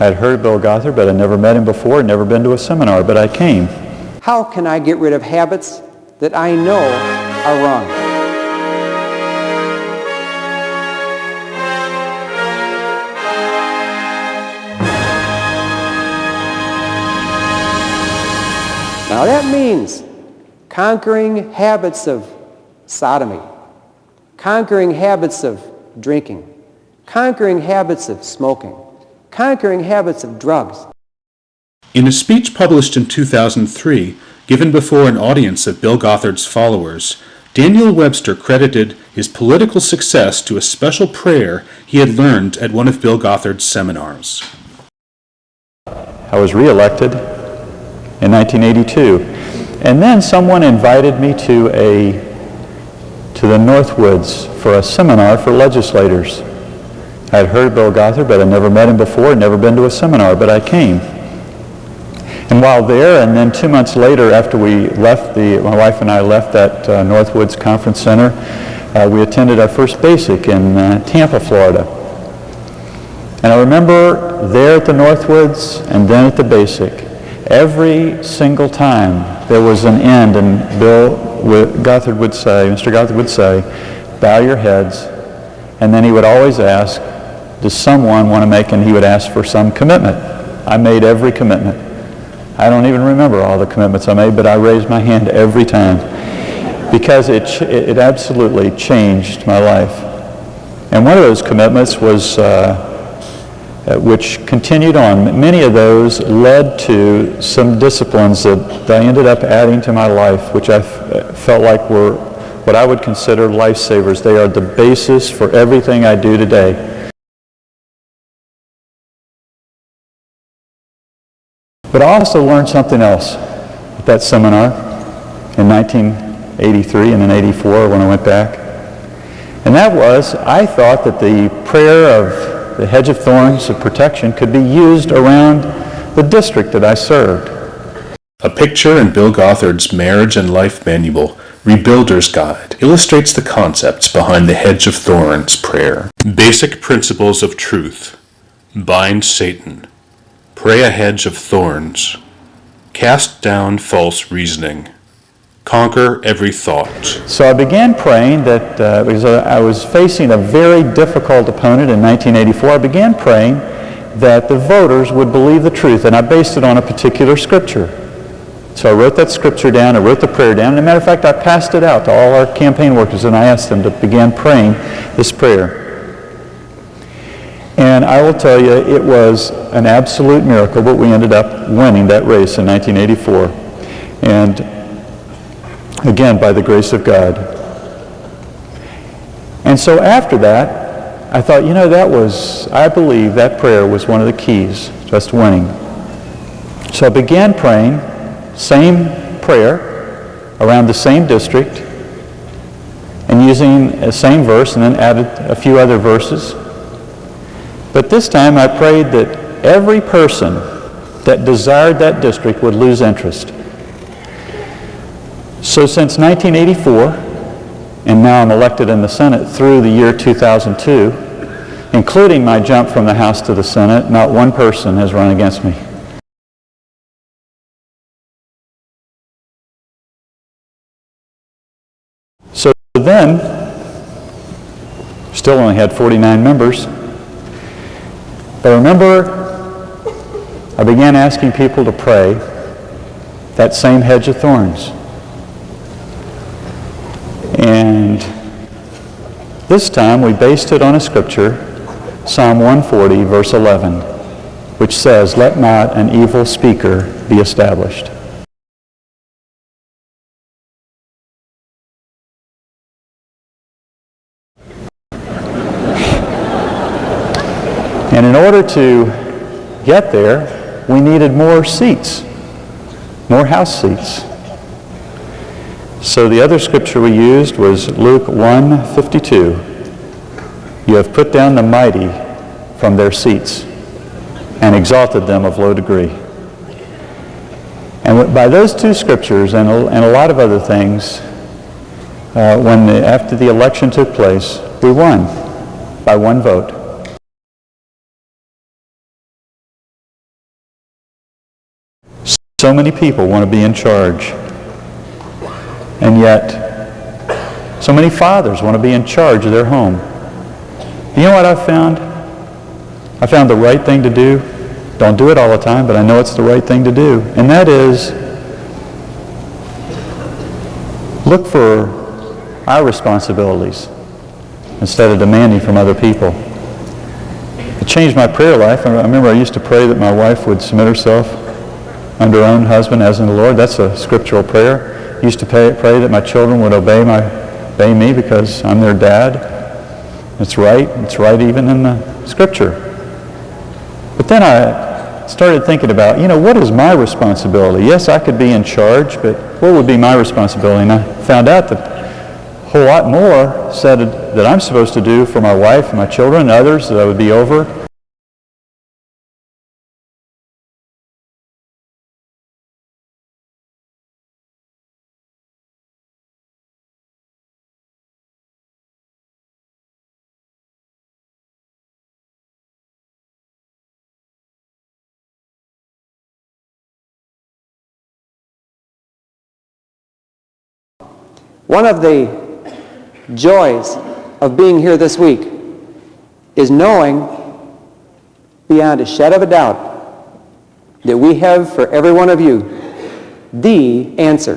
I had heard of Bill Gothard, but I'd never met him before, never been to a seminar, but I came. How can I get rid of habits that I know are wrong? Now that means conquering habits of sodomy, conquering habits of drinking, conquering habits of smoking, conquering habits of drugs. In a speech published in 2003, given before an audience of Bill Gothard's followers, Daniel Webster credited his political success to a special prayer he had learned at one of Bill Gothard's seminars. I was re-elected in 1982, and then someone invited me to the Northwoods for a seminar for legislators. I had heard of Bill Gothard, but I'd never met him before, never been to a seminar, but I came. And while there, and then 2 months later after we left, my wife and I left that Northwoods Conference Center, we attended our first basic in Tampa, Florida. And I remember there at the Northwoods and then at the basic, every single time there was an end, and Mr. Gothard would say, bow your heads, and then he would always ask, does someone want to make, and he would ask for some commitment. I made every commitment. I don't even remember all the commitments I made, but I raised my hand every time because it absolutely changed my life. And one of those commitments was, which continued on. Many of those led to some disciplines that I ended up adding to my life, which I felt like were what I would consider lifesavers. They are the basis for everything I do today. But I also learned something else at that seminar in 1983 and then 84 when I went back. And that was, I thought that the prayer of the hedge of thorns of protection could be used around the district that I served. A picture in Bill Gothard's Marriage and Life Manual, Rebuilder's Guide, illustrates the concepts behind the hedge of thorns prayer. Basic principles of truth. Bind Satan. Pray a hedge of thorns. Cast down false reasoning. Conquer every thought. So I began praying that, because I was facing a very difficult opponent in 1984, I began praying that the voters would believe the truth, and I based it on a particular scripture. So I wrote that scripture down, I wrote the prayer down, and as a matter of fact, I passed it out to all our campaign workers, and I asked them to begin praying this prayer. And I will tell you, it was an absolute miracle, but we ended up winning that race in 1984. And again, by the grace of God. And so after that, I thought, I believe that prayer was one of the keys to us winning. So I began praying, same prayer, around the same district, and using the same verse, and then added a few other verses. But this time I prayed that every person that desired that district would lose interest. So since 1984, and now I'm elected in the Senate through the year 2002, including my jump from the House to the Senate, not one person has run against me. So then, still only had 49 members. But remember, I began asking people to pray that same hedge of thorns. And this time we based it on a scripture, Psalm 140, verse 11, which says, "Let not an evil speaker be established." And in order to get there, we needed more seats, more house seats. So the other scripture we used was Luke 1:52. "You have put down the mighty from their seats and exalted them of low degree." And by those two scriptures and a lot of other things, after the election took place, we won by one vote. So many people want to be in charge. And yet, so many fathers want to be in charge of their home. You know what I've found? I found the right thing to do. Don't do it all the time, but I know it's the right thing to do. And that is, look for our responsibilities instead of demanding from other people. It changed my prayer life. I remember I used to pray that my wife would submit herself under her own husband as in the Lord. That's a scriptural prayer. I used to pray that my children would obey me because I'm their dad. It's right. It's right even in the scripture. But then I started thinking about, what is my responsibility? Yes, I could be in charge, but what would be my responsibility? And I found out that a whole lot more said that I'm supposed to do for my wife and my children and others that I would be over. One of the joys of being here this week is knowing beyond a shadow of a doubt that we have for every one of you the answer.